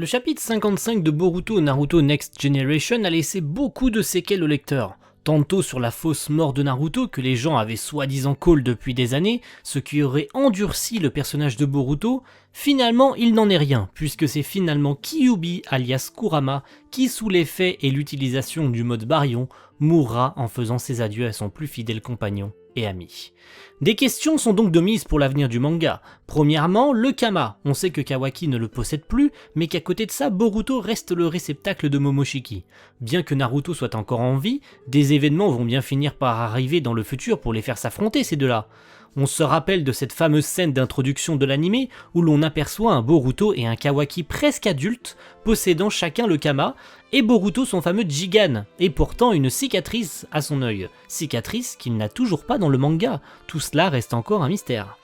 Le chapitre 55 de Boruto Naruto Next Generation a laissé beaucoup de séquelles au lecteur. Tantôt sur la fausse mort de Naruto que les gens avaient soi-disant call depuis des années, ce qui aurait endurci le personnage de Boruto, finalement il n'en est rien, puisque c'est finalement Kyuubi alias Kurama qui, sous l'effet et l'utilisation du mode Baryon, mourra en faisant ses adieux à son plus fidèle compagnon et ami. Des questions sont donc de mise pour l'avenir du manga. Premièrement, le Kama. On sait que Kawaki ne le possède plus, mais qu'à côté de ça, Boruto reste le réceptacle de Momoshiki. Bien que Naruto soit encore en vie, des événements vont bien finir par arriver dans le futur pour les faire s'affronter ces deux-là. On se rappelle de cette fameuse scène d'introduction de l'anime où l'on aperçoit un Boruto et un Kawaki presque adultes possédant chacun le Kama et Boruto son fameux Jigan et portant une cicatrice à son œil, cicatrice qu'il n'a toujours pas dans le manga, tout cela reste encore un mystère.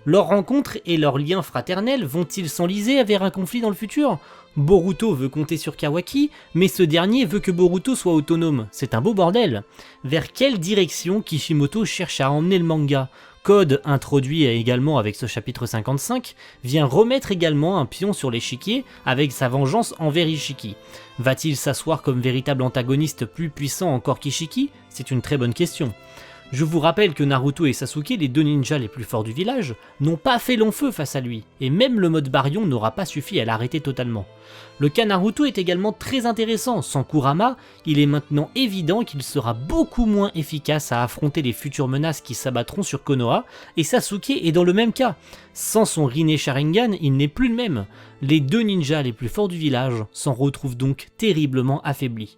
Leur rencontre et leurs liens fraternels vont-ils s'enliser vers un conflit dans le futur ? Boruto veut compter sur Kawaki, mais ce dernier veut que Boruto soit autonome, c'est un beau bordel. Vers quelle direction Kishimoto cherche à emmener le manga ? Code, introduit également avec ce chapitre 55, vient remettre également un pion sur l'échiquier avec sa vengeance envers Ishiki. Va-t-il s'asseoir comme véritable antagoniste plus puissant encore qu'Ishiki ? C'est une très bonne question. Je vous rappelle que Naruto et Sasuke, les deux ninjas les plus forts du village, n'ont pas fait long feu face à lui, et même le mode Baryon n'aura pas suffi à l'arrêter totalement. Le cas Naruto est également très intéressant, sans Kurama, il est maintenant évident qu'il sera beaucoup moins efficace à affronter les futures menaces qui s'abattront sur Konoha, et Sasuke est dans le même cas. Sans son Rinne Sharingan, il n'est plus le même. Les deux ninjas les plus forts du village s'en retrouvent donc terriblement affaiblis.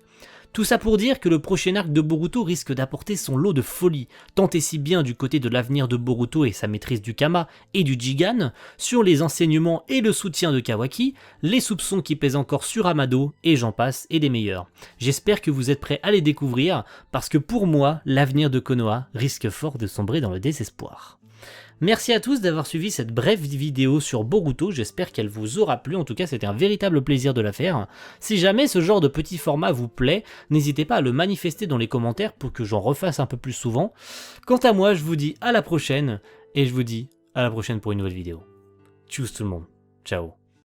Tout ça pour dire que le prochain arc de Boruto risque d'apporter son lot de folie, tant et si bien du côté de l'avenir de Boruto et sa maîtrise du Kama et du Jigan, sur les enseignements et le soutien de Kawaki, les soupçons qui pèsent encore sur Amado, et j'en passe, et des meilleurs. J'espère que vous êtes prêts à les découvrir, parce que pour moi, l'avenir de Konoha risque fort de sombrer dans le désespoir. Merci à tous d'avoir suivi cette brève vidéo sur Boruto, j'espère qu'elle vous aura plu, en tout cas c'était un véritable plaisir de la faire. Si jamais ce genre de petit format vous plaît, n'hésitez pas à le manifester dans les commentaires pour que j'en refasse un peu plus souvent. Quant à moi, je vous dis à la prochaine, et je vous dis à la prochaine pour une nouvelle vidéo. Tchuss tout le monde, ciao.